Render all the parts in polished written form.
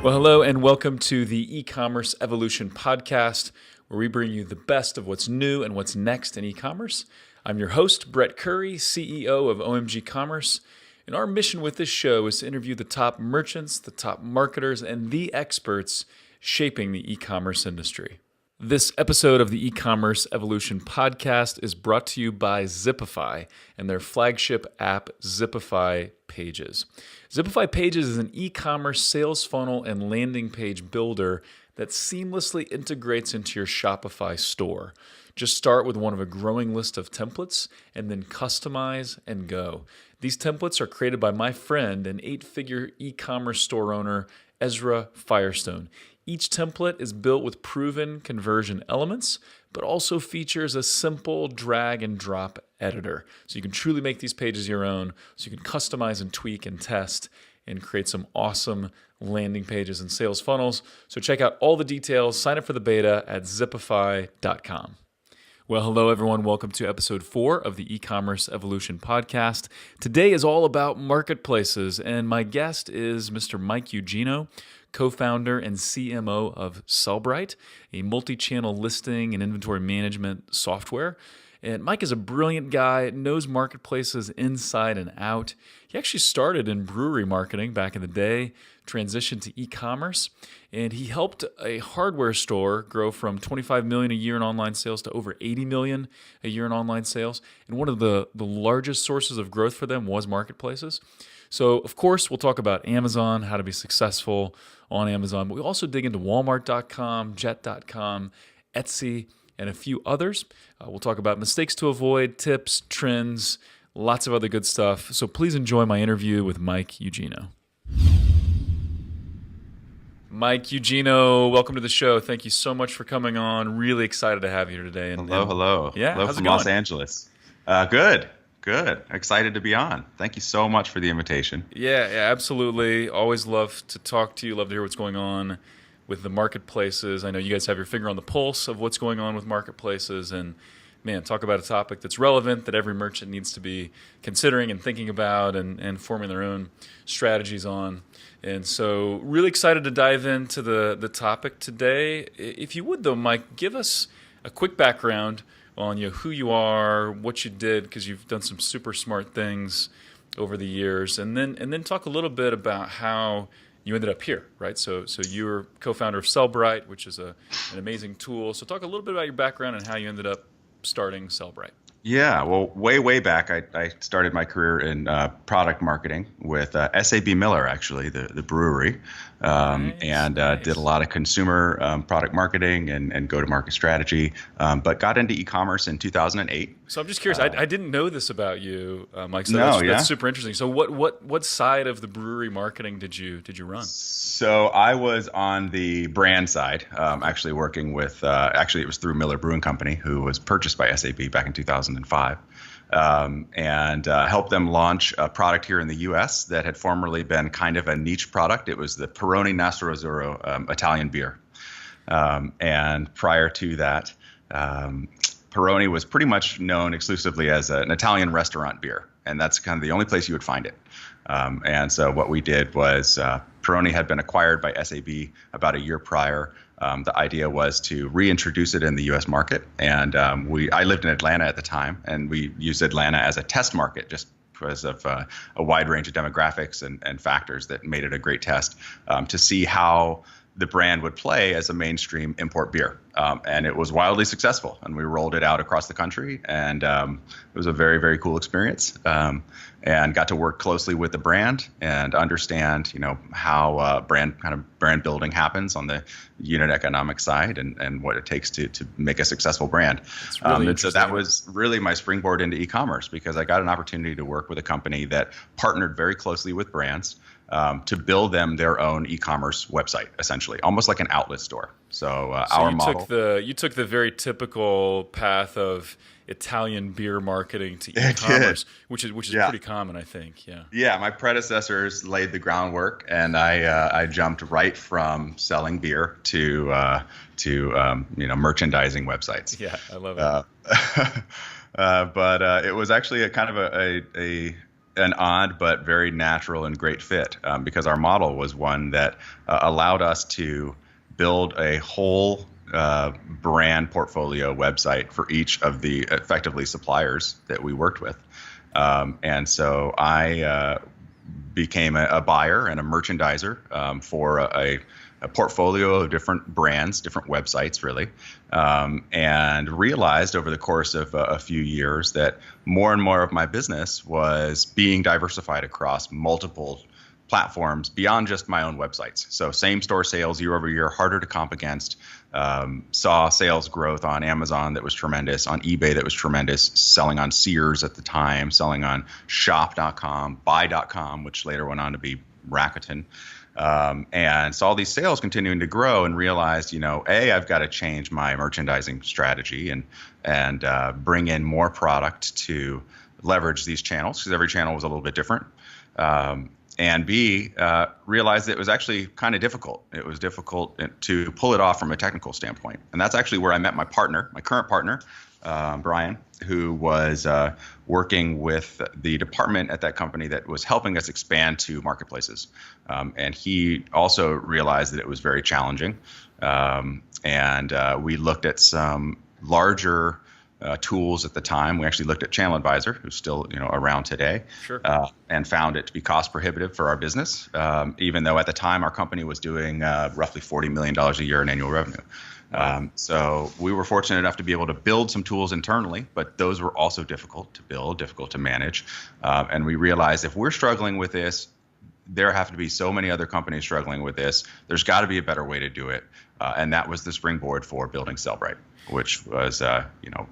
Well, hello and welcome to the E-commerce Evolution podcast, where we bring you the best of what's new and what's next in e-commerce. I'm your host, Brett Curry, CEO of OMG Commerce, and our mission with this show is to interview the top merchants, the top marketers, and the experts shaping the e-commerce industry. This episode of the E-commerce Evolution podcast is brought to you by Zipify and their flagship app, Zipify Pages. Zipify Pages is an e-commerce sales funnel and landing page builder that seamlessly integrates into your Shopify store. Just start with one of a growing list of templates and then customize and go. These templates are created by my friend and 8-figure e-commerce store owner, Ezra Firestone. Each template is built with proven conversion elements, but also features a simple drag and drop editor. So you can truly make these pages your own, so you can customize and tweak and test and create some awesome landing pages and sales funnels. So check out all the details, sign up for the beta at zipify.com. Well, hello everyone. Welcome to episode 4 of the E-commerce Evolution podcast. Today is all about marketplaces, and my guest is Mr. Mike Ugino, co-founder and CMO of Sellbrite, a multi-channel listing and inventory management software. And Mike is a brilliant guy, knows marketplaces inside and out. He actually started in brewery marketing back in the day, transitioned to e-commerce, and he helped a hardware store grow from 25 million a year in online sales to over 80 million a year in online sales. And one of the largest sources of growth for them was marketplaces. So, of course, we'll talk about Amazon, how to be successful on Amazon, but we also dig into Walmart.com, Jet.com, Etsy, and a few others. We'll talk about mistakes to avoid, tips, trends, lots of other good stuff. So please enjoy my interview with Mike Ugino. Mike Ugino, welcome to the show. Thank you so much for coming on. Really excited to have you here today. Hello. Yeah, hello how's from it going? Los Angeles. Good. Excited to be on. Thank you so much for the invitation. Yeah, absolutely. Always love to talk to you. Love to hear what's going on with the marketplaces. I know you guys have your finger on the pulse of what's going on with marketplaces, and man, talk about a topic that's relevant that every merchant needs to be considering and thinking about and forming their own strategies on. And so really excited to dive into the topic today. If you would though, Mike, give us a quick background on who you are, what you did, because you've done some super smart things over the years, and then talk a little bit about how you ended up here, right? So you're co-founder of Sellbrite, which is an amazing tool. So talk a little bit about your background and how you ended up starting Sellbrite. Yeah, well, way back, I started my career in product marketing with SAB Miller, actually, the brewery, nice. Did a lot of consumer product marketing and go-to-market strategy, but got into e-commerce in 2008. So I'm just curious. I didn't know this about you, Mike. So that's super interesting. So what side of the brewery marketing did you run? So I was on the brand side, actually working with, it was through Miller Brewing Company, who was purchased by SAB back in 2005, and helped them launch a product here in the U.S. that had formerly been kind of a niche product. It was the Peroni Nastro Azzurro Italian beer. And prior to that, Peroni was pretty much known exclusively as an Italian restaurant beer, and that's kind of the only place you would find it. And so what we did was Peroni had been acquired by SAB about a year prior. The idea was to reintroduce it in the U.S. market, and I lived in Atlanta at the time, and we used Atlanta as a test market just because of a wide range of demographics and factors that made it a great test to see how the brand would play as a mainstream import beer. And it was wildly successful, and we rolled it out across the country, and it was a very, very cool experience, and got to work closely with the brand and understand, how brand building happens on the unit economic side and what it takes to make a successful brand. Really and so that was really my springboard into e-commerce, because I got an opportunity to work with a company that partnered very closely with brands to build them their own e-commerce website, essentially, almost like an outlet store. So our model. You took the very typical path of Italian beer marketing to e-commerce, which is pretty common, I think. Yeah. Yeah, my predecessors laid the groundwork, and I jumped right from selling beer to merchandising websites. Yeah, I love it. But it was actually a kind of an odd but very natural and great fit because our model was one that allowed us to build a whole brand portfolio website for each of the effectively suppliers that we worked with. And so I became a buyer and a merchandiser for a portfolio of different brands, different websites, really, and realized over the course of a few years that more and more of my business was being diversified across multiple platforms beyond just my own websites. So same store sales year over year, harder to comp against. Saw sales growth on Amazon that was tremendous, on eBay that was tremendous, selling on Sears at the time, selling on shop.com, buy.com, which later went on to be Rakuten. And saw these sales continuing to grow and realized, I've got to change my merchandising strategy and bring in more product to leverage these channels because every channel was a little bit different. And B, realized that it was actually kind of difficult. It was difficult to pull it off from a technical standpoint. And that's actually where I met my partner, my current partner, Brian, who was working with the department at that company that was helping us expand to marketplaces. And he also realized that it was very challenging. And we looked at some larger tools at the time. We actually looked at Channel Advisor, who's still around today, Sure. And found it to be cost prohibitive for our business, even though at the time our company was doing roughly $40 million a year in annual revenue. So we were fortunate enough to be able to build some tools internally, but those were also difficult to build, difficult to manage. And we realized if we're struggling with this, there have to be so many other companies struggling with this. There's got to be a better way to do it. And that was the springboard for building Sellbrite, which was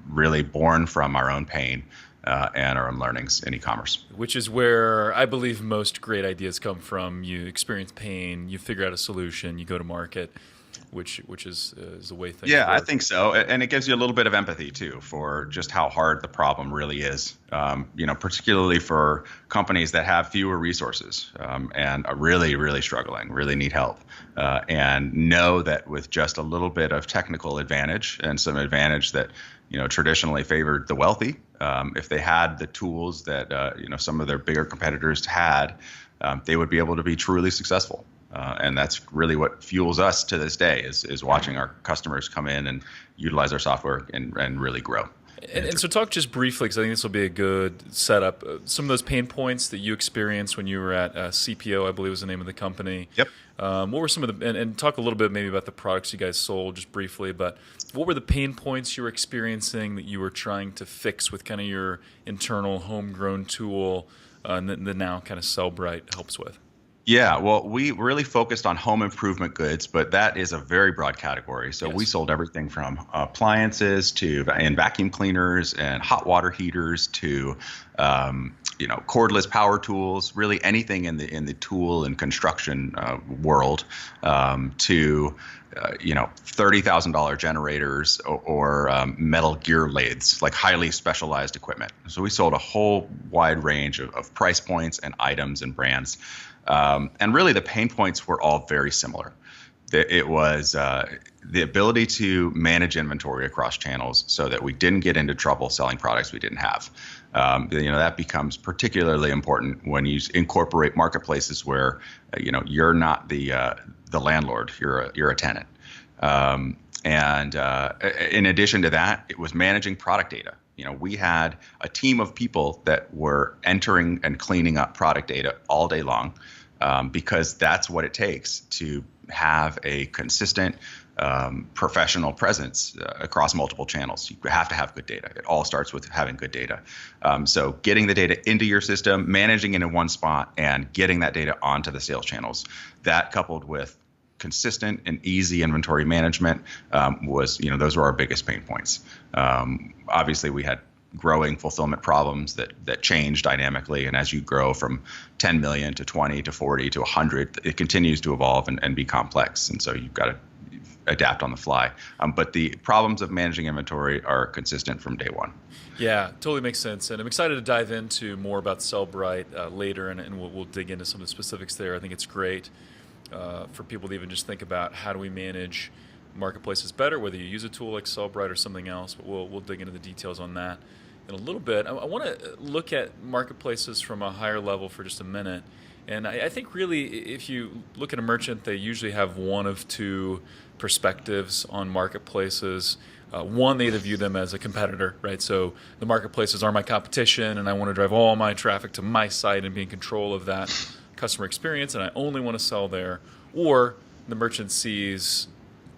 really born from our own pain and our own learnings in e-commerce. Which is where I believe most great ideas come from. You experience pain, you figure out a solution, you go to market, which is the way things work. I think so. And it gives you a little bit of empathy, too, for just how hard the problem really is, particularly for companies that have fewer resources and are really, really struggling, really need help, and know that with just a little bit of technical advantage and some advantage that traditionally favored the wealthy, if they had the tools that some of their bigger competitors had, they would be able to be truly successful. And that's really what fuels us to this day is watching our customers come in and utilize our software and really grow. And so talk just briefly, because I think this will be a good setup. Some of those pain points that you experienced when you were at CPO, I believe was the name of the company. Yep. What were some of and talk a little bit maybe about the products you guys sold just briefly, but what were the pain points you were experiencing that you were trying to fix with kind of your internal homegrown tool and that now kind of Sellbrite helps with? Yeah, well, we really focused on home improvement goods, but that is a very broad category. So we sold everything from appliances and vacuum cleaners and hot water heaters to cordless power tools, really anything in the tool and construction world, to $30,000 generators or metal gear lathes, like highly specialized equipment. So we sold a whole wide range of price points and items and brands. And really the pain points were all very similar. It was the ability to manage inventory across channels so that we didn't get into trouble selling products we didn't have. That becomes particularly important when you incorporate marketplaces where you're not the landlord, you're a tenant. And in addition to that, it was managing product data. We had a team of people that were entering and cleaning up product data all day long because that's what it takes to have a consistent professional presence across multiple channels. You have to have good data. It all starts with having good data. So getting the data into your system, managing it in one spot, and getting that data onto the sales channels, that coupled with consistent and easy inventory management those were our biggest pain points. Obviously, we had growing fulfillment problems that change dynamically, and as you grow from 10 million to 20 to 40 to 100, it continues to evolve and be complex, and so you've got to adapt on the fly. But the problems of managing inventory are consistent from day one. Yeah, totally makes sense. And I'm excited to dive into more about Sellbrite later, and we'll dig into some of the specifics there. I think it's great for people to even just think about how do we manage marketplaces better, whether you use a tool like Sellbrite or something else. But we'll dig into the details on that in a little bit. I want to look at marketplaces from a higher level for just a minute. And I think really, if you look at a merchant, they usually have one of two perspectives on marketplaces. One, they either view them as a competitor, right? So the marketplaces are my competition, and I want to drive all my traffic to my site and be in control of that customer experience, and I only want to sell there. Or the merchant sees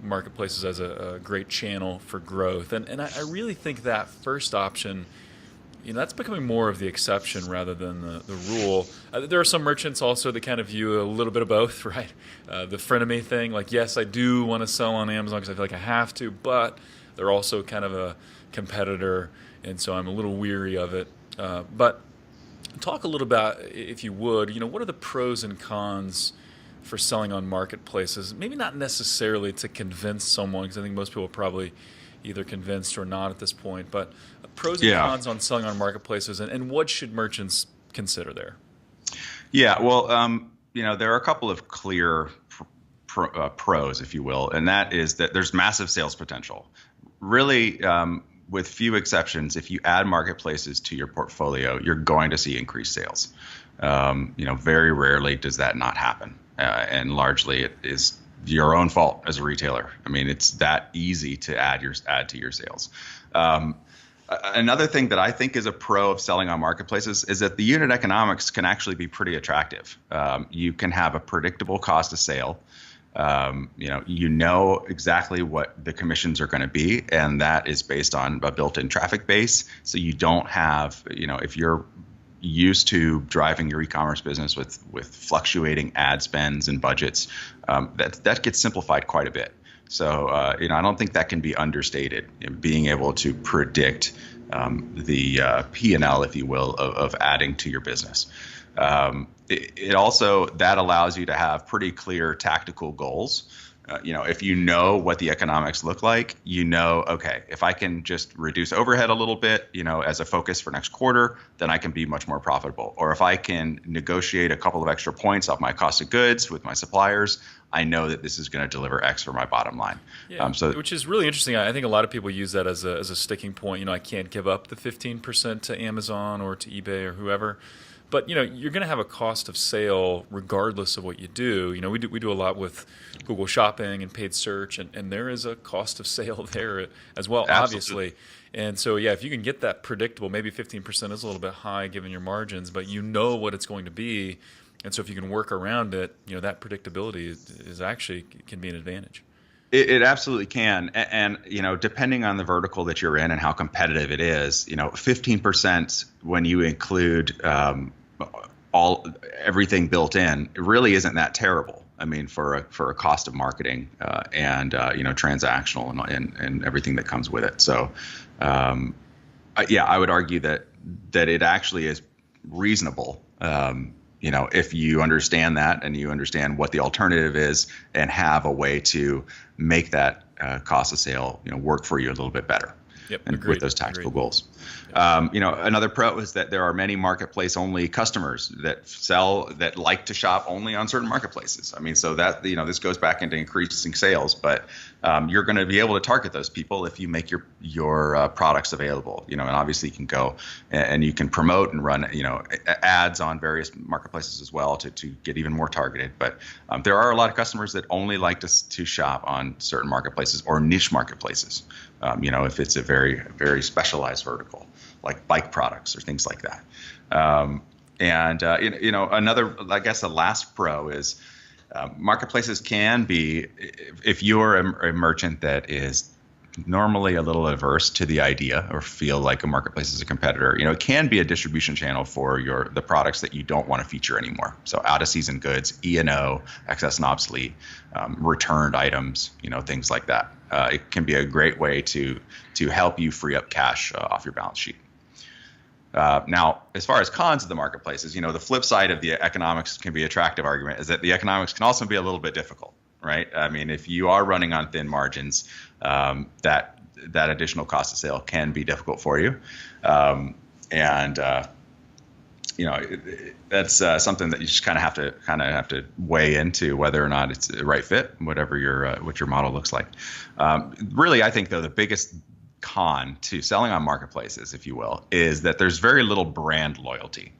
marketplaces as a great channel for growth. And I really think that first option, that's becoming more of the exception rather than the rule. There are some merchants also that kind of view a little bit of both, right? The frenemy thing, like, yes, I do want to sell on Amazon because I feel like I have to, but they're also kind of a competitor, and so I'm a little weary of it. But talk a little about, if you would, what are the pros and cons for selling on marketplaces? Maybe not necessarily to convince someone, because I think most people are probably either convinced or not at this point, but pros and cons on selling on marketplaces, and what should merchants consider there? Yeah, well, there are a couple of clear pros, if you will, and that is that there's massive sales potential. Really, with few exceptions, if you add marketplaces to your portfolio, you're going to see increased sales. Very rarely does that not happen, and largely it is your own fault as a retailer. I mean, it's that easy to add to your sales. Another thing that I think is a pro of selling on marketplaces is that the unit economics can actually be pretty attractive. You can have a predictable cost of sale. You know exactly what the commissions are going to be, and that is based on a built-in traffic base. So you don't have, if you're used to driving your e-commerce business with fluctuating ad spends and budgets, that gets simplified quite a bit. So, I don't think that can be understated, being able to predict the P&L, if you will, of adding to your business. It also, that allows you to have pretty clear tactical goals. If you know what the economics look like, okay, if I can just reduce overhead a little bit, as a focus for next quarter, then I can be much more profitable. Or if I can negotiate a couple of extra points off my cost of goods with my suppliers, I know that this is going to deliver X for my bottom line. Yeah, which is really interesting. I think a lot of people use that as a sticking point. I can't give up the 15% to Amazon or to eBay or whoever. But you're going to have a cost of sale regardless of what you do. We do a lot with Google Shopping and paid search, and there is a cost of sale there as well, Absolutely. Obviously. And so if you can get that predictable, maybe 15% is a little bit high given your margins, but you know what it's going to be, and so if you can work around it, that predictability is actually can be an advantage. It absolutely can, and depending on the vertical that you're in and how competitive it is, 15% when you include everything built in, it really isn't that terrible. I mean, for a cost of marketing and transactional and everything that comes with it. So, I would argue that it actually is reasonable. If you understand that and you understand what the alternative is and have a way to make that cost of sale, work for you a little bit better. Yep, and agreed, with those tactical agreed. goals. Another pro is that there are many marketplace only customers that like to shop only on certain marketplaces. I mean, so that, this goes back into increasing sales, but you're going to be able to target those people if you make your products available, and obviously you can go and you can promote and run, ads on various marketplaces as well to get even more targeted. But there are a lot of customers that only like to shop on certain marketplaces or niche marketplaces. If it's a very, very specialized vertical, like bike products or things like that. Another, I guess, the last pro is marketplaces can be, if you're a merchant that is normally a little averse to the idea or feel like a marketplace is a competitor, it can be a distribution channel for the products that you don't want to feature anymore. So out of season goods, E&O, excess and obsolete, returned items, things like that. It can be a great way to help you free up cash off your balance sheet. Now, as far as cons of the marketplaces, the flip side of the economics can be attractive argument is that the economics can also be a little bit difficult, right? I mean, if you are running on thin margins, that additional cost of sale can be difficult for you. That's something that you just kind of have to weigh into whether or not it's the right fit, what your model looks like. Really, I think though the biggest con to selling on marketplaces, if you will, is that there's very little brand loyalty.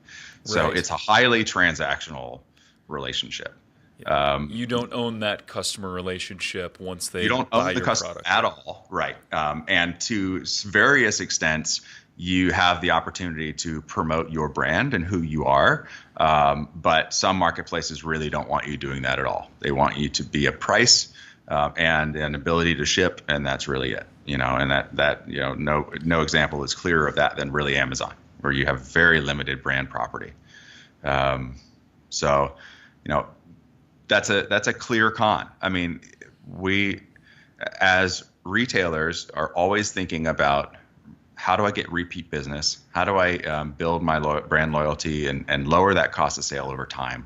So Right. it's a highly transactional relationship. You don't own that customer relationship once they You don't buy own the your customer product. at all, right? And to various extents, you have the opportunity to promote your brand and who you are. But some marketplaces really don't want you doing that at all. They want you to be a price and an ability to ship, and that's really it. And that no example is clearer of that than really Amazon, where you have very limited brand property. So, that's a clear con. I mean, we as retailers are always thinking about, how do I get repeat business? How do I build my brand loyalty and lower that cost of sale over time?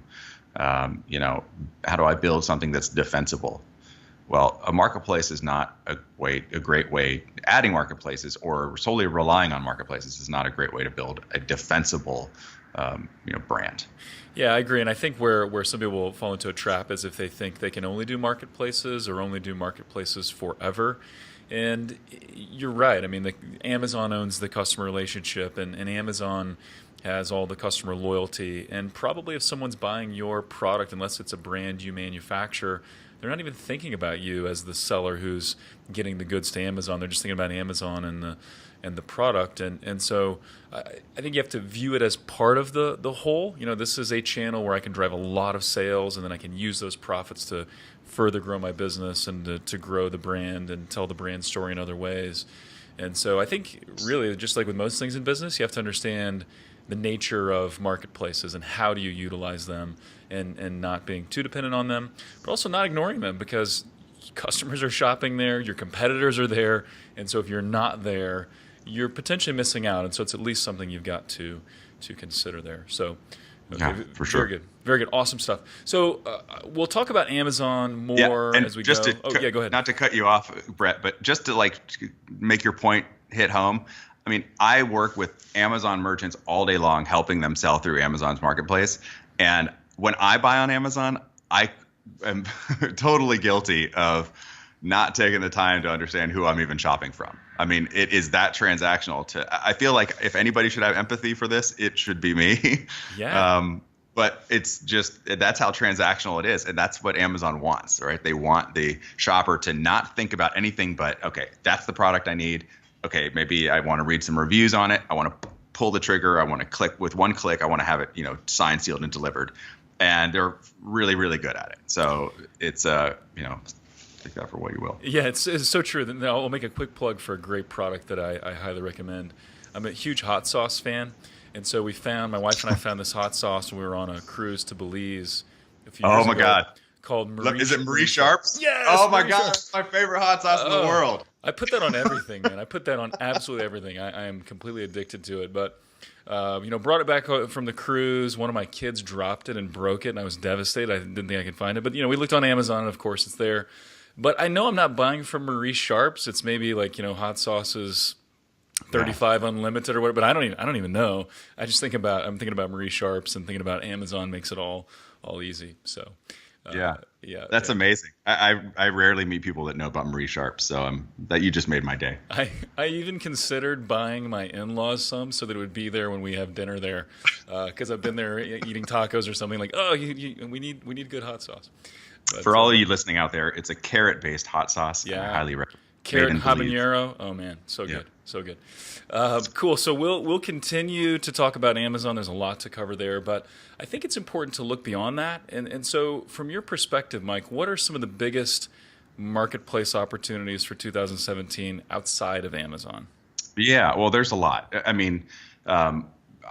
How do I build something that's defensible? Well, a marketplace is not a great way. Adding marketplaces or solely relying on marketplaces is not a great way to build a defensible, brand. Yeah, I agree. And I think where some people fall into a trap is if they think they can only do marketplaces or only do marketplaces forever. And you're right. I mean, Amazon owns the customer relationship, and Amazon has all the customer loyalty. And probably if someone's buying your product, unless it's a brand you manufacture, they're not even thinking about you as the seller who's getting the goods to Amazon. They're just thinking about Amazon and the product. And so I think you have to view it as part of the whole. This is a channel where I can drive a lot of sales, and then I can use those profits to further grow my business and to grow the brand and tell the brand story in other ways. And so I think really, just like with most things in business, you have to understand the nature of marketplaces and how do you utilize them, and not being too dependent on them, but also not ignoring them, because customers are shopping there, your competitors are there, and so if you're not there, you're potentially missing out. And so it's at least something you've got to consider there. So, okay, Yeah, for sure. Very good, awesome stuff. So we'll talk about Amazon more and as we just go. Yeah, go ahead. Not to cut you off, Brett, but just to make your point hit home. I mean, I work with Amazon merchants all day long, helping them sell through Amazon's marketplace. And when I buy on Amazon, I am totally guilty of not taking the time to understand who I'm even shopping from. I mean, it is that transactional. I feel like if anybody should have empathy for this, it should be me. Yeah. But it's just, that's how transactional it is. And that's what Amazon wants, right? They want the shopper to not think about anything but, okay, that's the product I need. Okay, maybe I want to read some reviews on it. I want to pull the trigger. I want to click with one click. I want to have it, signed, sealed, and delivered. And they're really, really good at it. So it's, take that for what you will. Yeah, it's so true. Now, I'll make a quick plug for a great product that I highly recommend. I'm a huge hot sauce fan. And so my wife and I found this hot sauce when we were on a cruise to Belize a few years ago. Oh my God. Called Marie. Is it Marie Sharp's? Yes. Oh my Marie God. Sharp's. It's my favorite hot sauce in the world. I put that on everything, man. I put that on absolutely everything. I am completely addicted to it. But, brought it back from the cruise. One of my kids dropped it and broke it, and I was devastated. I didn't think I could find it. But, we looked on Amazon, and of course it's there. But I know I'm not buying from Marie Sharp's. It's maybe hot sauces 35 unlimited or whatever, but I don't even know. I'm thinking about Marie Sharp's and thinking about Amazon makes it all easy. So yeah, that's amazing. I rarely meet people that know about Marie Sharp's, so that you just made my day. I even considered buying my in-laws some so that it would be there when we have dinner there, because I've been there eating tacos or something, like, we need good hot sauce. But, for all of you listening out there, it's a carrot-based hot sauce. Yeah. I highly recommend. Carrot habanero. Oh man, so good, so good. Cool. So we'll continue to talk about Amazon. There's a lot to cover there, but I think it's important to look beyond that. And so, from your perspective, Mike, what are some of the biggest marketplace opportunities for 2017 outside of Amazon? Yeah, well, there's a lot. I mean,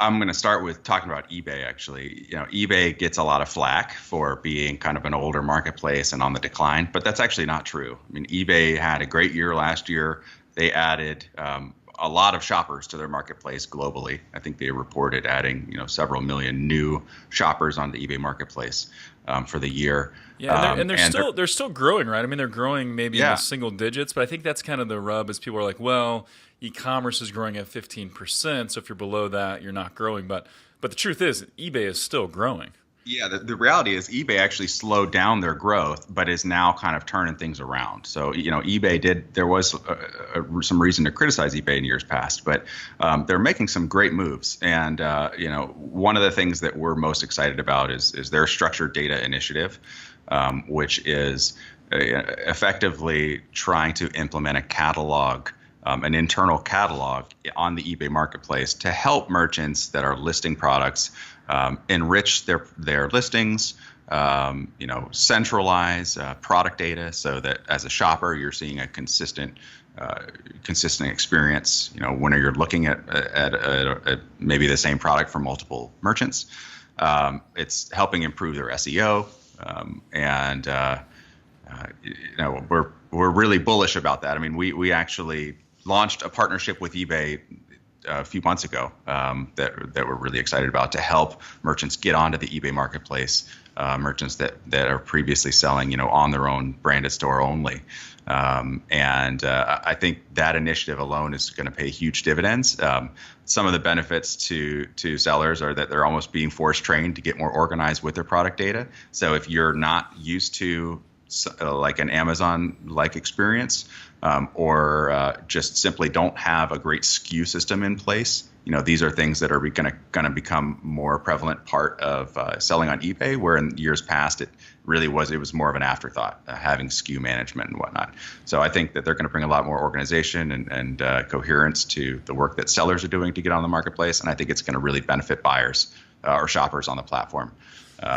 I'm going to start with talking about eBay, actually. eBay gets a lot of flack for being kind of an older marketplace and on the decline, but that's actually not true. I mean, eBay had a great year last year. They added a lot of shoppers to their marketplace globally. I think they reported adding, several million new shoppers on the eBay marketplace for the year. Yeah, and they're still growing, right? I mean, they're growing maybe in the single digits, but I think that's kind of the rub, is people are like, well, e-commerce is growing at 15%, so if you're below that, you're not growing. But the truth is, eBay is still growing. Yeah, the reality is eBay actually slowed down their growth, but is now kind of turning things around. So, eBay there was some reason to criticize eBay in years past, but they're making some great moves. And, one of the things that we're most excited about is their structured data initiative, which is effectively trying to implement a catalog, an internal catalog on the eBay marketplace to help merchants that are listing products enrich their listings, centralize product data so that as a shopper you're seeing a consistent experience. When you're looking at maybe the same product from multiple merchants, it's helping improve their SEO, and we're really bullish about that. I mean, we actually launched a partnership with eBay a few months ago that we're really excited about to help merchants get onto the eBay marketplace, merchants that are previously selling, on their own branded store only. I think that initiative alone is going to pay huge dividends. Some of the benefits to sellers are that they're almost being force trained to get more organized with their product data. So if you're not used to like an Amazon-like experience, or just simply don't have a great SKU system in place, these are things that are going to become more prevalent part of selling on eBay, where in years past it was more of an afterthought, having SKU management and whatnot. So I think that they're going to bring a lot more organization and coherence to the work that sellers are doing to get on the marketplace, and I think it's going to really benefit buyers or shoppers on the platform.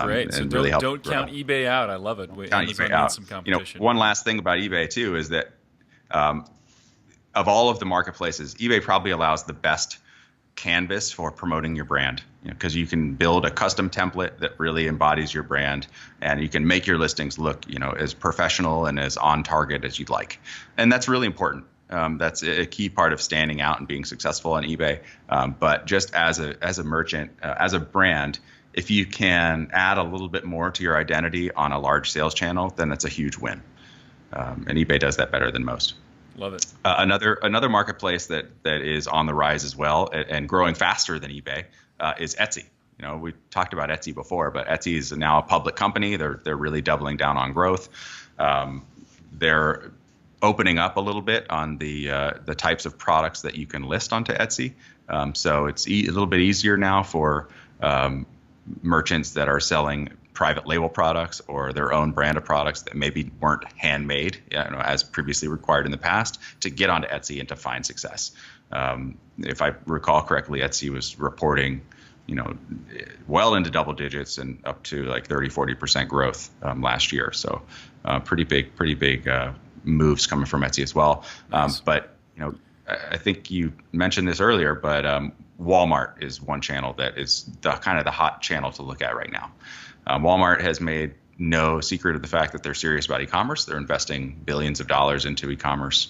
Great. So really don't count eBay out. I love it. Count eBay out. Some competition. One last thing about eBay too is that of all of the marketplaces, eBay probably allows the best canvas for promoting your brand, because you can build a custom template that really embodies your brand, and you can make your listings look, as professional and as on target as you'd like. And that's really important. That's a key part of standing out and being successful on eBay. But just as a merchant, as a brand, if you can add a little bit more to your identity on a large sales channel, then that's a huge win. And eBay does that better than most. Love it. Another marketplace that is on the rise as well and growing faster than eBay is Etsy. We talked about Etsy before, but Etsy is now a public company. They're really doubling down on growth. They're opening up a little bit on the types of products that you can list onto Etsy. So it's a little bit easier now for merchants that are selling private label products or their own brand of products that maybe weren't handmade, as previously required in the past, to get onto Etsy and to find success. If I recall correctly, Etsy was reporting, well into double digits and up to like 30-40% growth last year. So pretty big moves coming from Etsy as well. Nice. But I think you mentioned this earlier, but Walmart is one channel that is the hot channel to look at right now. Walmart has made no secret of the fact that they're serious about e-commerce. They're investing billions of dollars into e-commerce.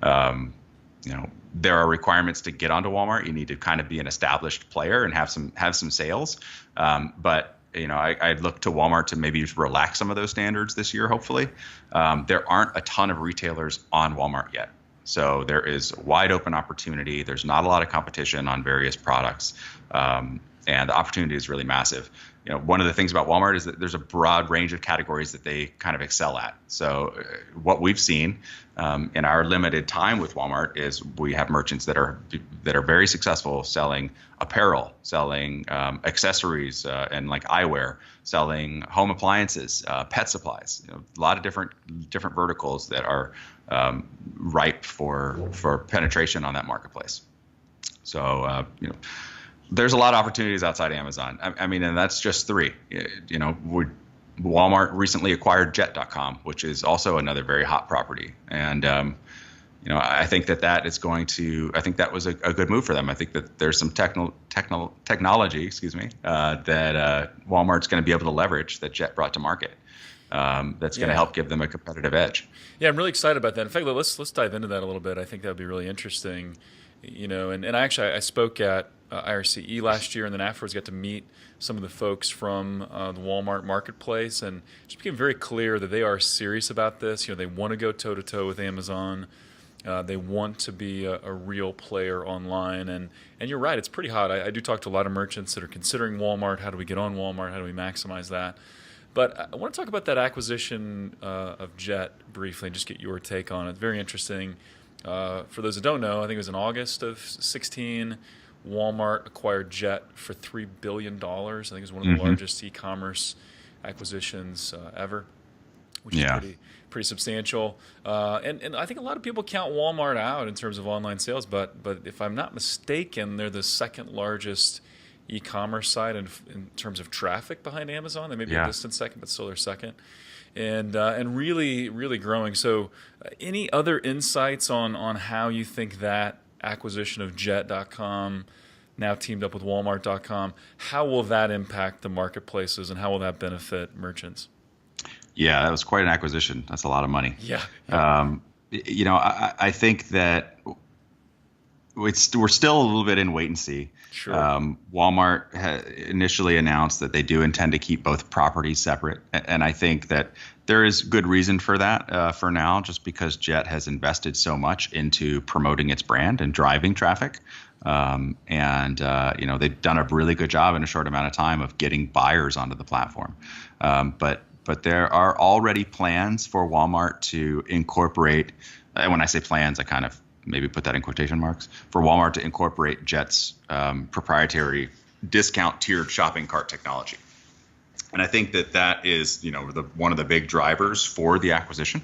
There are requirements to get onto Walmart. You need to kind of be an established player and have some sales. But I'd look to Walmart to maybe just relax some of those standards this year, hopefully. There aren't a ton of retailers on Walmart yet. So there is wide open opportunity. There's not a lot of competition on various products. And the opportunity is really massive. One of the things about Walmart is that there's a broad range of categories that they kind of excel at. So what we've seen in our limited time with Walmart is we have merchants that are very successful selling apparel, selling accessories and like eyewear, selling home appliances, pet supplies. A lot of different verticals that are ripe for penetration on that marketplace. So there's a lot of opportunities outside Amazon. I mean, and that's just three. Walmart recently acquired Jet.com, which is also another very hot property. And, I think that is going to, I think that was a good move for them. I think that there's some technology, that Walmart's going to be able to leverage that Jet brought to market. That's going to help give them a competitive edge. Yeah, I'm really excited about that. In fact, let's dive into that a little bit. I think that would be really interesting. And I spoke at IRCE last year, and then afterwards got to meet some of the folks from the Walmart marketplace, and it just became very clear that they are serious about this. They want to go toe to toe with Amazon. They want to be a real player online, and you're right. It's pretty hot. I do talk to a lot of merchants that are considering Walmart. How do we get on Walmart? How do we maximize that? But I want to talk about that acquisition of Jet briefly and just get your take on it. It's very interesting. For those that don't know, I think it was in August of 16, Walmart acquired Jet for $3 billion. I think it was one of the largest e-commerce acquisitions ever, which is pretty substantial. And I think a lot of people count Walmart out in terms of online sales, but if I'm not mistaken, they're the second largest e-commerce site in terms of traffic behind Amazon. They may be a distant second, but still they're second. And really, really growing. So any other insights on how you think that acquisition of Jet.com, now teamed up with Walmart.com, how will that impact the marketplaces and how will that benefit merchants? Yeah, that was quite an acquisition. That's a lot of money. Yeah. I think that we're still a little bit in wait and see. Sure. Walmart initially announced that they do intend to keep both properties separate. And I think that there is good reason for that for now, just because Jet has invested so much into promoting its brand and driving traffic. They've done a really good job in a short amount of time of getting buyers onto the platform. But there are already plans for Walmart to incorporate, and when I say plans, I kind of maybe put that in quotation marks, for Walmart to incorporate Jet's proprietary discount tiered shopping cart technology. And I think that is, one of the big drivers for the acquisition.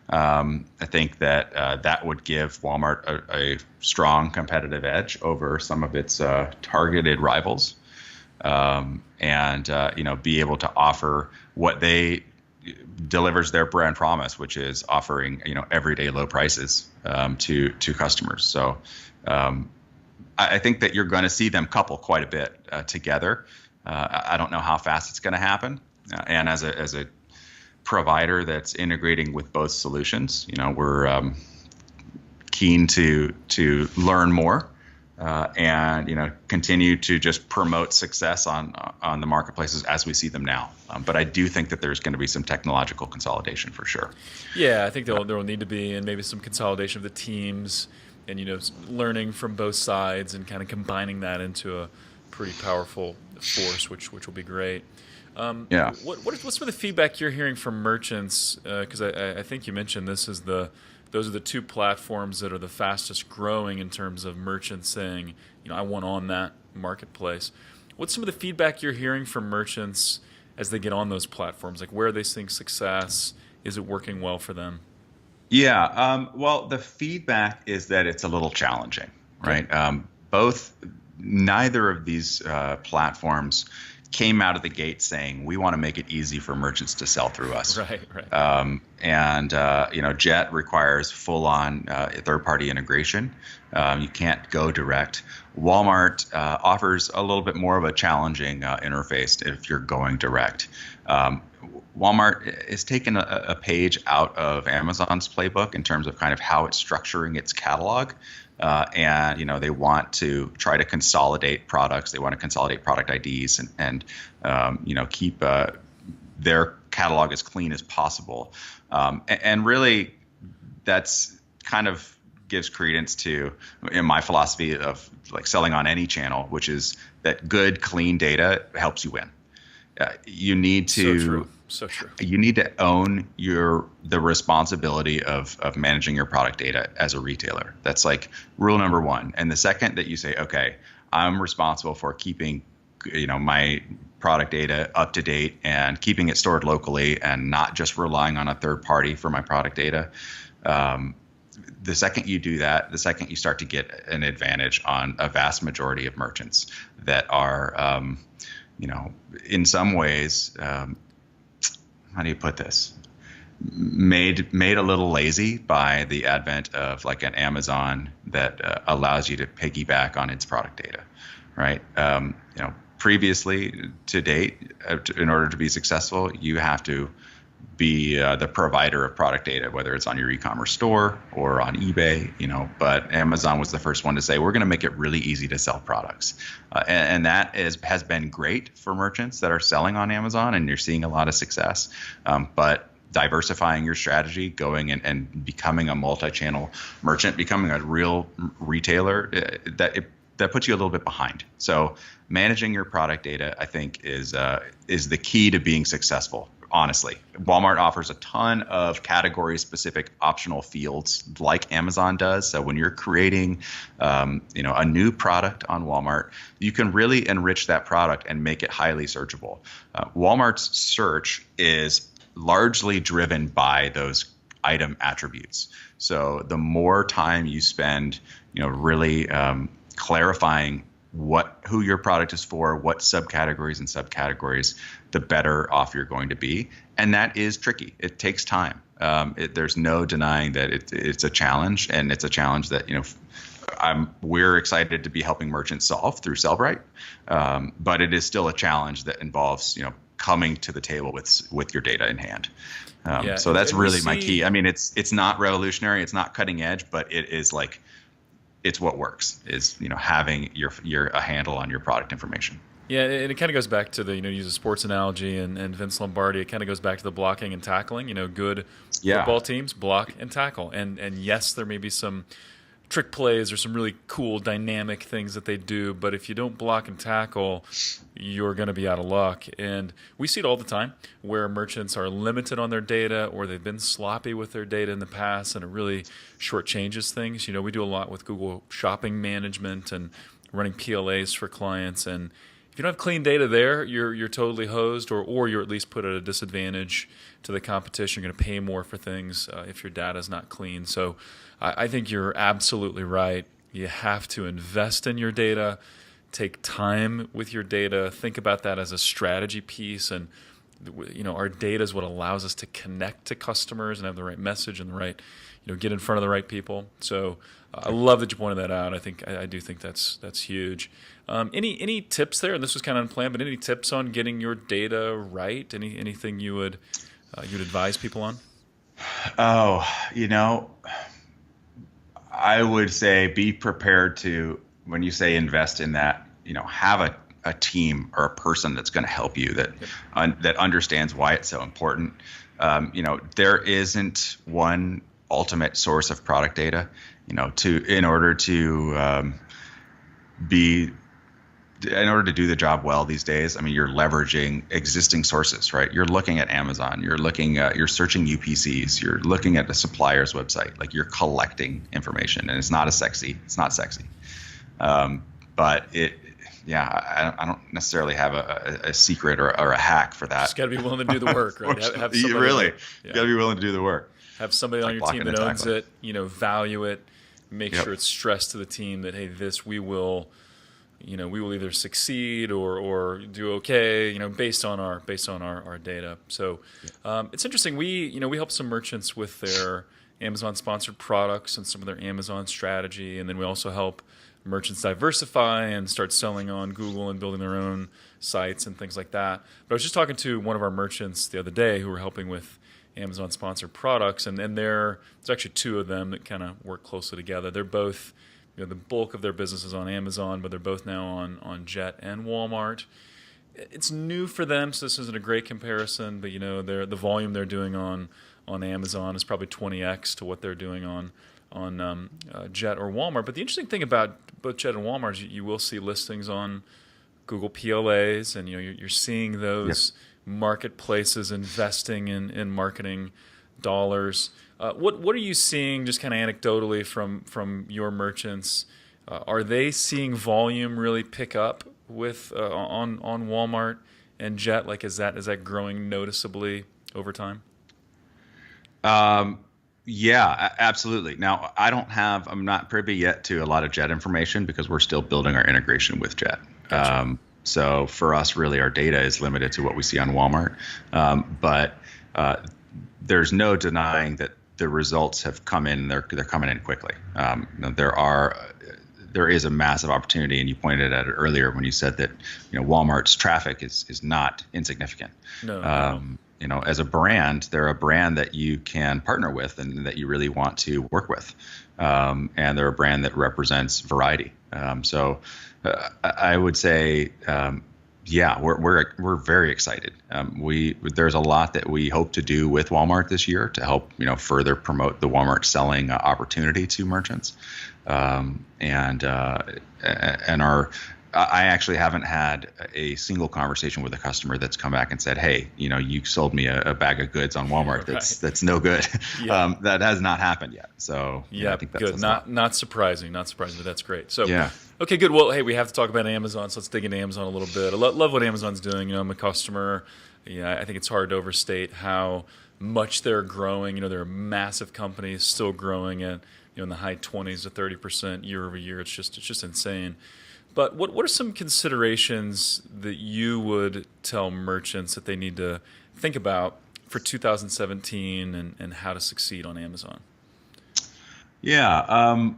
I think that that would give Walmart a strong competitive edge over some of its targeted rivals, be able to offer what they delivers their brand promise, which is offering everyday low prices to customers. So I think that you're going to see them couple quite a bit together. I don't know how fast it's going to happen, and as a provider that's integrating with both solutions, we're keen to learn more and continue to just promote success on the marketplaces as we see them now. But I do think that there's going to be some technological consolidation for sure. Yeah, I think there will need to be, and maybe some consolidation of the teams, and learning from both sides and kind of combining that into a pretty powerful force, which will be great. What's some of the feedback you're hearing from merchants? Because I think you mentioned those are the two platforms that are the fastest growing in terms of merchants saying, I want on that marketplace. What's some of the feedback you're hearing from merchants as they get on those platforms? Like, where are they seeing success? Is it working well for them? Yeah. Well, the feedback is that it's a little challenging, right? Neither of these platforms came out of the gate saying we want to make it easy for merchants to sell through us. Right. Jet requires full-on third-party integration. You can't go direct. Walmart offers a little bit more of a challenging interface if you're going direct. Walmart is taking a page out of Amazon's playbook in terms of kind of how it's structuring its catalog. They want to try to consolidate products. They want to consolidate product IDs and keep their catalog as clean as possible. And really, that's kind of gives credence to in my philosophy of like selling on any channel, which is that good, clean data helps you win. You need to. So true. You need to own the responsibility of managing your product data as a retailer. That's like rule number one. And the second that you say, okay, I'm responsible for keeping, my product data up to date and keeping it stored locally and not just relying on a third party for my product data. The second you do that, the second you start to get an advantage on a vast majority of merchants that are, in some ways, how do you put this? Made a little lazy by the advent of like an Amazon that allows you to piggyback on its product data, right? Previously to date, in order to be successful, you have to be the provider of product data, whether it's on your e-commerce store or on eBay, but Amazon was the first one to say, we're going to make it really easy to sell products. And that has been great for merchants that are selling on Amazon, and you're seeing a lot of success. But diversifying your strategy, going and becoming a multi-channel merchant, becoming a real retailer, that puts you a little bit behind. So managing your product data, I think, is the key to being successful. Honestly, Walmart offers a ton of category-specific optional fields like Amazon does. So when you're creating, a new product on Walmart, you can really enrich that product and make it highly searchable. Walmart's search is largely driven by those item attributes. So the more time you spend, really clarifying who your product is for, what subcategories and subcategories, the better off you're going to be. And that is tricky. It takes time. There's no denying that it's a challenge, and it's a challenge that, we're excited to be helping merchants solve through Sellbrite. But it is still a challenge that involves, coming to the table with your data in hand. So that's really my key. I mean, it's not revolutionary, it's not cutting edge, but it is like, it's what works, is having a handle on your product information. Yeah, and it kind of goes back to the, use a sports analogy and Vince Lombardi. It kind of goes back to the blocking and tackling. Good football teams block and tackle. And yes, there may be some trick plays or some really cool dynamic things that they do, but if you don't block and tackle, you're going to be out of luck. And we see it all the time where merchants are limited on their data, or they've been sloppy with their data in the past, and it really shortchanges things. We do a lot with Google Shopping Management and running PLAs for clients, and if you don't have clean data there, you're totally hosed, or you're at least put at a disadvantage to the competition. You're going to pay more for things if your data is not clean. So I think you're absolutely right. You have to invest in your data, take time with your data, think about that as a strategy piece. And our data is what allows us to connect to customers and have the right message and the right, get in front of the right people. So I love that you pointed that out. I do think that's huge. Any tips there? And this was kind of unplanned, but any tips on getting your data right? Anything you would you'd advise people on? Oh, I would say be prepared to, when you say invest in that, have a team or a person that's going to help you that understands why it's so important. There isn't one ultimate source of product data. In order to do the job well these days, you're leveraging existing sources, right? You're looking at Amazon, you're searching UPCs, you're looking at the supplier's website, like you're collecting information, and it's not sexy. But I don't necessarily have a secret or a hack for that. Just got to be willing to do the work, right? Have you got to be willing to do the work. Have somebody on your team that owns it, value it, make sure it's stressed to the team that, hey, we will either succeed or do okay, based on our data. So it's interesting. We help some merchants with their Amazon sponsored products and some of their Amazon strategy, and then we also help merchants diversify and start selling on Google and building their own sites and things like that. But I was just talking to one of our merchants the other day who were helping with Amazon sponsored products, and there's actually two of them that kind of work closely together. They're both, the bulk of their business is on Amazon, but they're both now on Jet and Walmart. It's new for them, so this isn't a great comparison, but the volume they're doing on Amazon is probably 20x to what they're doing on Jet or Walmart. But the interesting thing about both Jet and Walmart is you will see listings on Google PLAs, and you're seeing those marketplaces investing in marketing dollars. What are you seeing, just kind of anecdotally from your merchants? Are they seeing volume really pick up with on Walmart and Jet? Like, is that growing noticeably over time? Yeah, absolutely. Now, I'm not privy yet to a lot of Jet information because we're still building our integration with Jet. Gotcha. So for us, really, our data is limited to what we see on Walmart. But there's no denying that the results have come in. They're coming in quickly. There is a massive opportunity, and you pointed at it earlier when you said that Walmart's traffic is not insignificant. No. As a brand, they're a brand that you can partner with and that you really want to work with. And they're a brand that represents variety. So I would say Yeah, we're very excited. There's a lot that we hope to do with Walmart this year to help further promote the Walmart selling opportunity to merchants, and our. I actually haven't had a single conversation with a customer that's come back and said, "Hey, you sold me a bag of goods on Walmart that's no good." Yeah. That has not happened yet. So yeah, I think that's good. Not surprising. Not surprising, but that's great. So yeah. okay, good. Well, hey, we have to talk about Amazon, so let's dig into Amazon a little bit. I love what Amazon's doing. I'm a customer. Yeah, I think it's hard to overstate how much they're growing. They're a massive company, still growing at in the high 20s to 30% year over year. It's just insane. But what are some considerations that you would tell merchants that they need to think about for 2017 and how to succeed on Amazon? Yeah,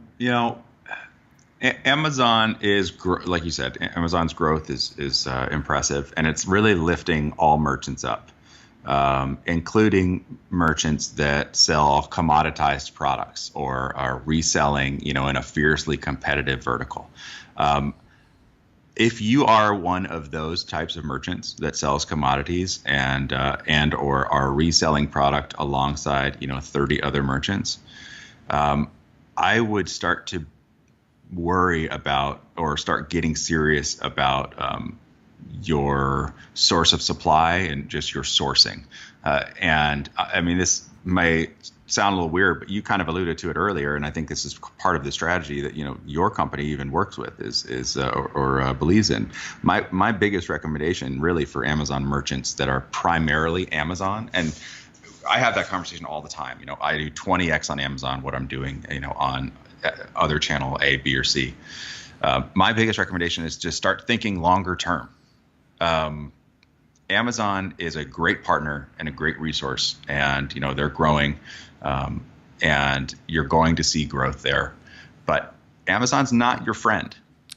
Amazon is like you said, Amazon's growth is impressive, and it's really lifting all merchants up, including merchants that sell commoditized products or are reselling, in a fiercely competitive vertical. If you are one of those types of merchants that sells commodities and or are reselling product alongside 30 other merchants, I would start to worry about or start getting serious about your source of supply and just your sourcing. And I mean, this may sound a little weird, but you kind of alluded to it earlier, and I think this is part of the strategy that your company even works with or believes in. My biggest recommendation really for Amazon merchants that are primarily Amazon, and I have that conversation all the time. I do 20x on Amazon what I'm doing on other channel A, B, or C. My biggest recommendation is just start thinking longer term. Amazon is a great partner and a great resource, and they're growing, and you're going to see growth there. But Amazon's not your friend,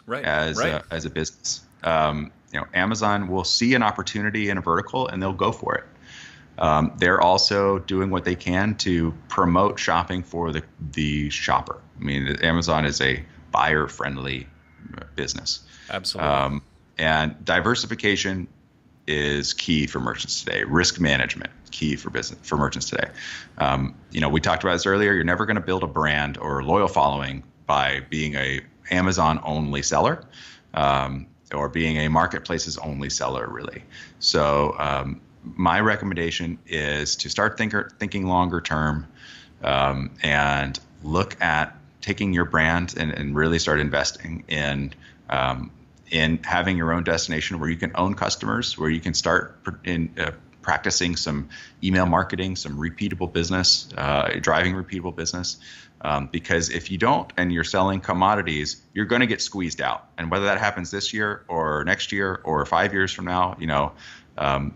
right? As a business. Amazon will see an opportunity in a vertical and they'll go for it. They're also doing what they can to promote shopping for the shopper. I mean, Amazon is a buyer-friendly business. Absolutely. And diversification is key for merchants today. Risk management, key for merchants today. We talked about this earlier. You're never going to build a brand or a loyal following by being a Amazon-only seller or being a marketplaces only seller, really. So my recommendation is to start thinking longer term and look at taking your brand and really start investing in having your own destination where you can own customers, where you can start practicing some email marketing, some repeatable business, driving repeatable business. Because if you don't and you're selling commodities, you're going to get squeezed out. And whether that happens this year or next year or 5 years from now,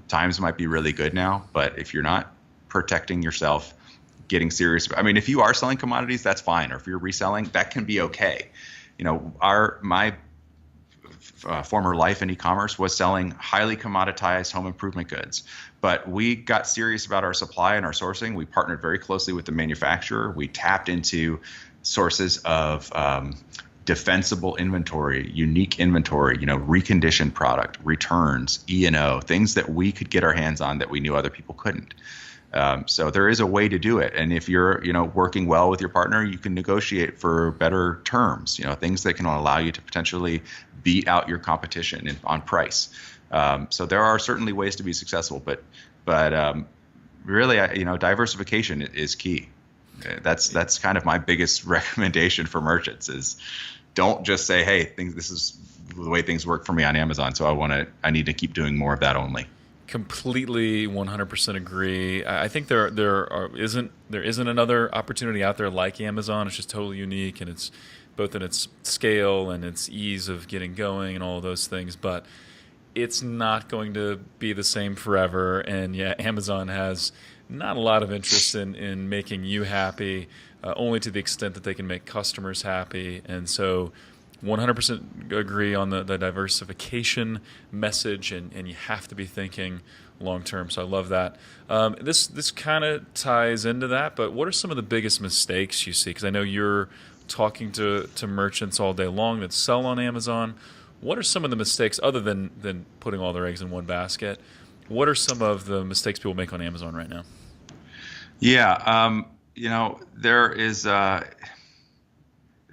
times might be really good now. But if you're not protecting yourself, getting serious, I mean, if you are selling commodities, that's fine. Or if you're reselling, that can be okay. My former life in e-commerce was selling highly commoditized home improvement goods. But we got serious about our supply and our sourcing. We partnered very closely with the manufacturer. We tapped into sources of defensible inventory, unique inventory, reconditioned product, returns, E&O, things that we could get our hands on that we knew other people couldn't. So there is a way to do it. And if you're, working well with your partner, you can negotiate for better terms, things that can allow you to potentially beat out your competition on price. So there are certainly ways to be successful, but really, diversification is key. That's kind of my biggest recommendation for merchants is don't just say, hey, this is the way things work for me on Amazon, so I need to keep doing more of that only. Completely 100% agree. I think there isn't another opportunity out there like Amazon. It's just totally unique, and it's both in its scale and its ease of getting going and all of those things. But it's not going to be the same forever. And yeah, Amazon has not a lot of interest in making you happy, only to the extent that they can make customers happy. And so 100% agree on the diversification message, and you have to be thinking long term. So I love that. This kind of ties into that, but what are some of the biggest mistakes you see? Because I know you're talking to merchants all day long that sell on Amazon. What are some of the mistakes, other than putting all their eggs in one basket? What are some of the mistakes people make on Amazon right now? Yeah, there is.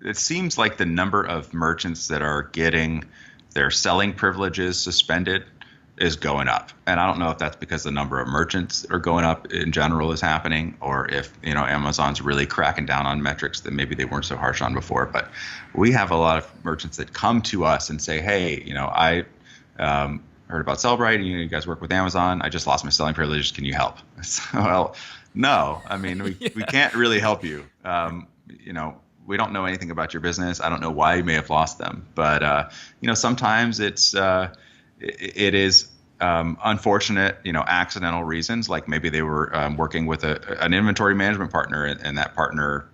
It seems like the number of merchants that are getting their selling privileges suspended is going up. And I don't know if that's because the number of merchants that are going up in general is happening, or if, Amazon's really cracking down on metrics that maybe they weren't so harsh on before. But we have a lot of merchants that come to us and say, hey, I heard about Sellbrite, and you guys work with Amazon. I just lost my selling privileges. Can you help? So, well, no, I mean, we can't really help you. We don't know anything about your business. I don't know why you may have lost them, but sometimes it is unfortunate, accidental reasons. Like maybe they were working with an inventory management partner, and that partner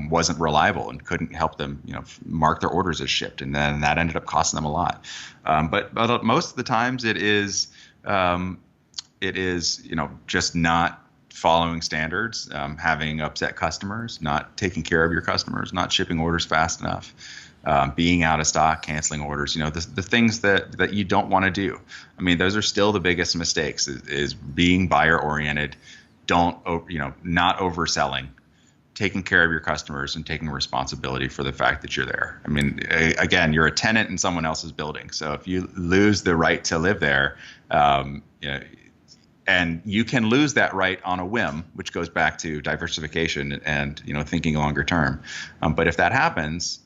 wasn't reliable and couldn't help them, mark their orders as shipped, and then that ended up costing them a lot. But most of the times it is just not following standards, having upset customers, not taking care of your customers, not shipping orders fast enough, being out of stock, canceling orders, the things that you don't want to do. I mean, those are still the biggest mistakes, is being buyer oriented, not overselling, taking care of your customers, and taking responsibility for the fact that you're there. I mean, again, you're a tenant in someone else's building. So if you lose the right to live there, and you can lose that right on a whim, which goes back to diversification and thinking longer term. But if that happens,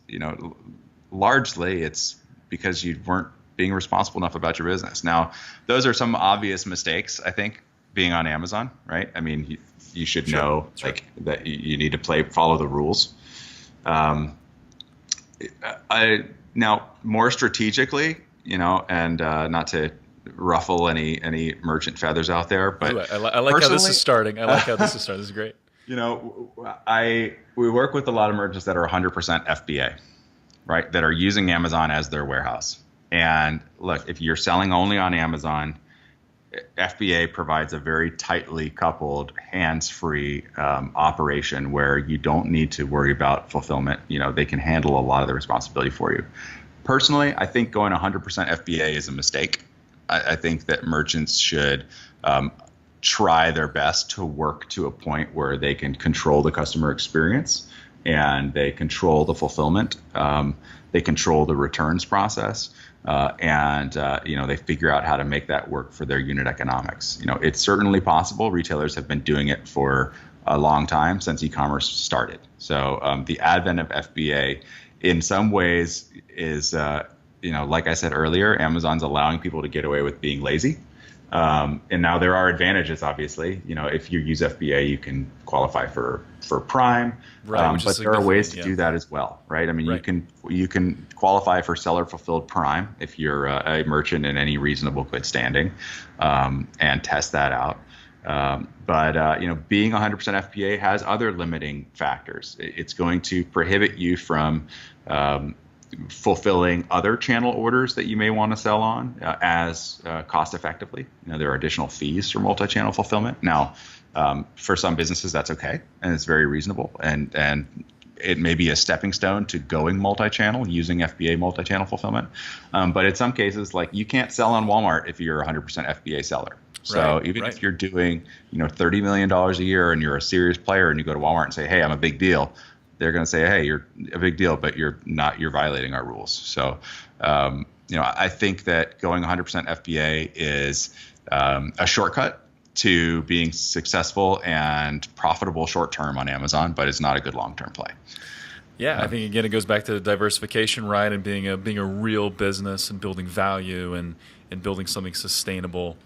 largely it's because you weren't being responsible enough about your business. Now, those are some obvious mistakes, I think, being on Amazon, right? I mean, you should know that you need to follow the rules. Now more strategically, and not to ruffle any merchant feathers out there, but ooh, I like how this is starting. This is great. We work with a lot of merchants that are 100% FBA, right? That are using Amazon as their warehouse. And look, if you're selling only on Amazon, FBA provides a very tightly coupled, hands-free operation where you don't need to worry about fulfillment. They can handle a lot of the responsibility for you. Personally, I think going 100% FBA is a mistake. I think that merchants should try their best to work to a point where they can control the customer experience, and they control the fulfillment. They control the returns process, and they figure out how to make that work for their unit economics. It's certainly possible. Retailers have been doing it for a long time, since e-commerce started. So the advent of FBA in some ways is like I said earlier, Amazon's allowing people to get away with being lazy. And now there are advantages, obviously. If you use FBA, you can qualify for Prime, right, but there are ways to do that as well, right? I mean, right. You can qualify for seller fulfilled Prime if you're a merchant in any reasonable good standing, and test that out. But being 100% FBA has other limiting factors. It's going to prohibit you from fulfilling other channel orders that you may want to sell on as cost effectively. There are additional fees for multi-channel fulfillment. Now, for some businesses, that's okay, and it's very reasonable, and it may be a stepping stone to going multi-channel, using FBA multi-channel fulfillment. But in some cases, like, you can't sell on Walmart if you're a 100% FBA seller. So even if you're doing $30 million a year and you're a serious player, and you go to Walmart and say, hey, I'm a big deal, they're going to say, hey, you're a big deal, but you're violating our rules. So, I think that going 100% FBA is a shortcut to being successful and profitable short term on Amazon, but it's not a good long term play. Yeah, I think again it goes back to the diversification, right, and being a real business and building value and building something sustainable.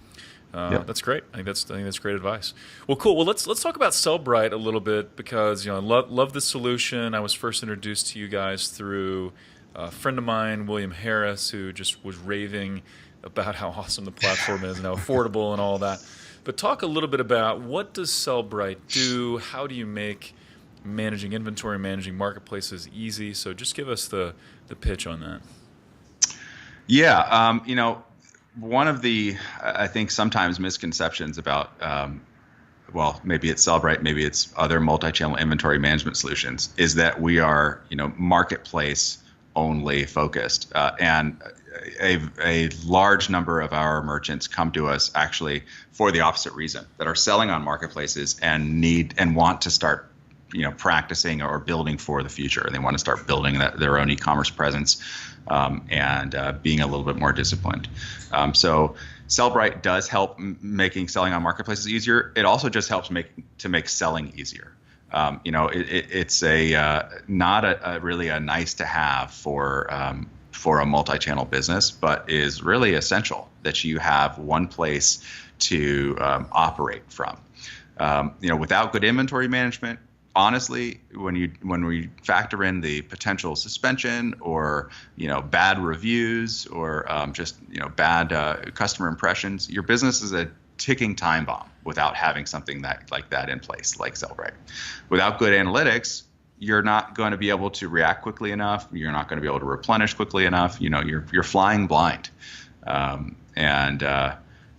Yep. That's great. I think that's great advice. Well, cool. Well, let's talk about Sellbrite a little bit, because I love this solution. I was first introduced to you guys through a friend of mine, William Harris, who just was raving about how awesome the platform is and how affordable and all that. But talk a little bit about, what does Sellbrite do? How do you make managing inventory, managing marketplaces easy? So just give us the pitch on that. Yeah, one of the, I think, sometimes misconceptions about, maybe it's Sellbrite, maybe it's other multi-channel inventory management solutions, is that we are, marketplace only focused. And a large number of our merchants come to us actually for the opposite reason, that are selling on marketplaces and need and want to start practicing or building for the future. They want to start building their own e-commerce presence and being a little bit more disciplined. So Sellbrite does help making selling on marketplaces easier. It also just helps make selling easier. It's not really a nice to have for a multi-channel business, but is really essential that you have one place to operate from. Without good inventory management, honestly, when we factor in the potential suspension or bad reviews or bad customer impressions, your business is a ticking time bomb without having something like that in place, like Sellbrite. Without good analytics, you're not going to be able to react quickly enough. You're not going to be able to replenish quickly enough. You're flying blind.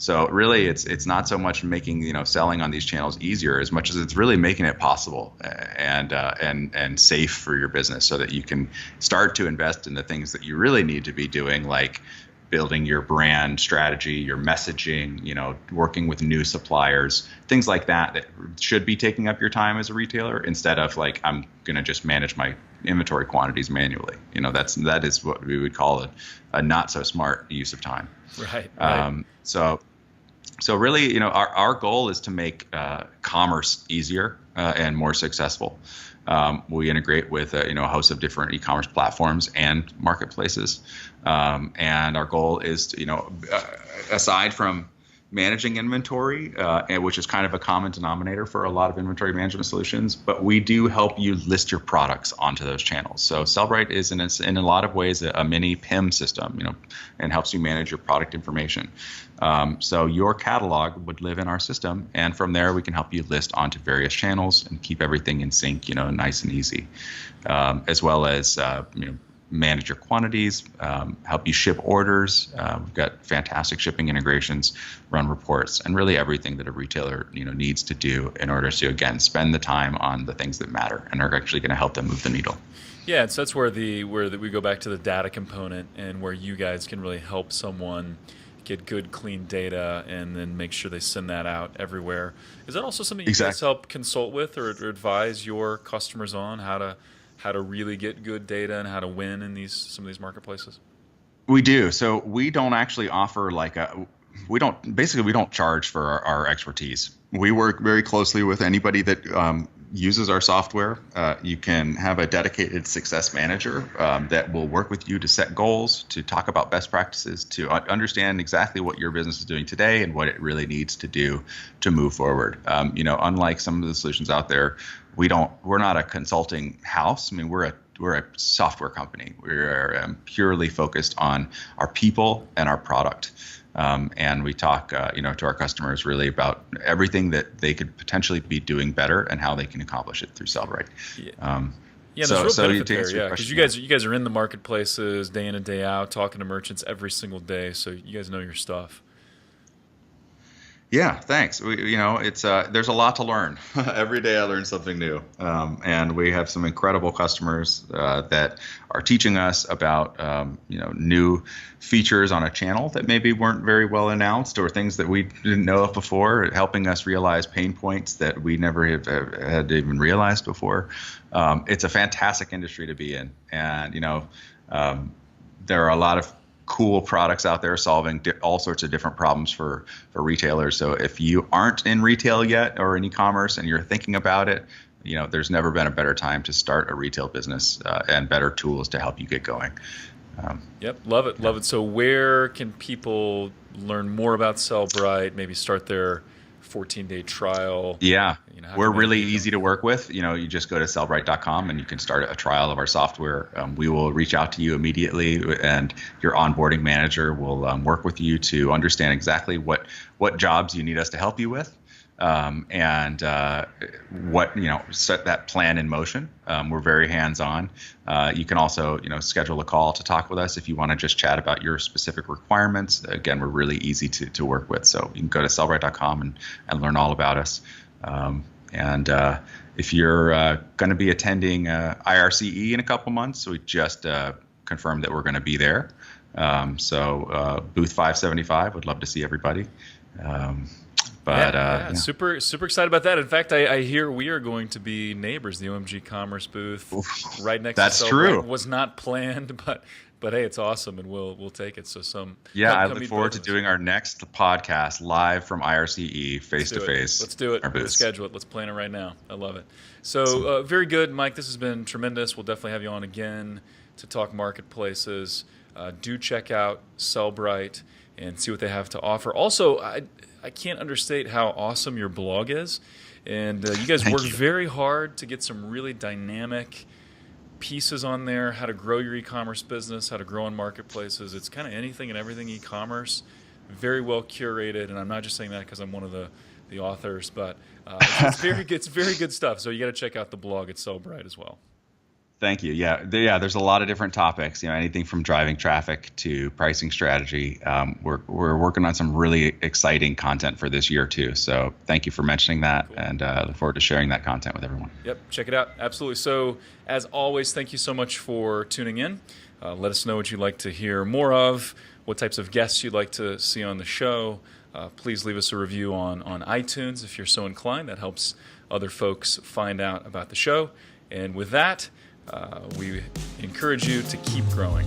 So really, it's not so much making selling on these channels easier as much as it's really making it possible and safe for your business, so that you can start to invest in the things that you really need to be doing, like building your brand strategy, your messaging, working with new suppliers, things like that should be taking up your time as a retailer, instead of like, I'm going to just manage my inventory quantities manually. That is what we would call a not so smart use of time. Right. So really, our goal is to make commerce easier and more successful. We integrate with a host of different e-commerce platforms and marketplaces, and our goal is to aside from managing inventory, which is kind of a common denominator for a lot of inventory management solutions, but we do help you list your products onto those channels. So Sellbrite is in a lot of ways a mini PIM system, and helps you manage your product information. So your catalog would live in our system, and from there we can help you list onto various channels and keep everything in sync, nice and easy, as well as manage your quantities, help you ship orders. We've got fantastic shipping integrations, run reports, and really everything that a retailer needs to do in order to, again, spend the time on the things that matter and are actually going to help them move the needle. Yeah, and so that's where we go back to the data component, and where you guys can really help someone get good, clean data and then make sure they send that out everywhere. Is that also something you guys help consult with or advise your customers on, how to really get good data and how to win in some of these marketplaces? We do. So we don't actually offer we don't charge for our expertise. We work very closely with anybody that uses our software. You can have a dedicated success manager that will work with you to set goals, to talk about best practices, to understand exactly what your business is doing today and what it really needs to do to move forward. Unlike some of the solutions out there, we're not a consulting house. I mean, we're a software company. We're purely focused on our people and our product. And we talk, to our customers really about everything that they could potentially be doing better and how they can accomplish it through Sellbrite. There's real benefit there, because you guys are in the marketplaces day in and day out, talking to merchants every single day, so you guys know your stuff. Yeah, thanks. It's there's a lot to learn. Every day I learn something new, and we have some incredible customers that are teaching us about new features on a channel that maybe weren't very well announced, or things that we didn't know of before, helping us realize pain points that we never had even realized before. It's a fantastic industry to be in, and there are a lot of cool products out there solving all sorts of different problems for retailers. So if you aren't in retail yet or in e-commerce and you're thinking about it, there's never been a better time to start a retail business and better tools to help you get going. Yep, love it. So where can people learn more about Sellbrite, maybe start their 14-day trial? Yeah, we're really easy to work with. You just go to sellbrite.com and you can start a trial of our software. We will reach out to you immediately, and your onboarding manager will work with you to understand exactly what jobs you need us to help you with, and set that plan in motion. We're very hands-on. You can also schedule a call to talk with us if you want to just chat about your specific requirements. Again, we're really easy to work with, so you can go to sellbrite.com and learn all about us. If you're going to be attending IRCE in a couple months, we just confirmed that we're going to be there. So booth 575, would love to see everybody. Super excited about that. In fact, I hear we are going to be neighbors. The OMG Commerce booth, right next. That's to Sellbrite. true. Was not planned, but hey, it's awesome, and we'll take it. So I look forward to doing our next podcast live from IRCE face to face. Let's do it. Let's schedule it. Let's plan it right now. I love it. So very good, Mike. This has been tremendous. We'll definitely have you on again to talk marketplaces. Do check out Sellbrite and see what they have to offer. Also, I can't understate how awesome your blog is. And you guys work very hard to get some really dynamic pieces on there, how to grow your e-commerce business, how to grow on marketplaces. It's kind of anything and everything e-commerce, very well curated. And I'm not just saying that because I'm one of the authors, but it's very good stuff. So you got to check out the blog at Sellbrite as well. Thank you. There's a lot of different topics. Anything from driving traffic to pricing strategy. We're working on some really exciting content for this year too. So thank you for mentioning that, and look forward to sharing that content with everyone. Yep, check it out. Absolutely. So as always, thank you so much for tuning in. Let us know what you'd like to hear more of, what types of guests you'd like to see on the show. Please leave us a review on iTunes if you're so inclined. That helps other folks find out about the show. And with that, we encourage you to keep growing.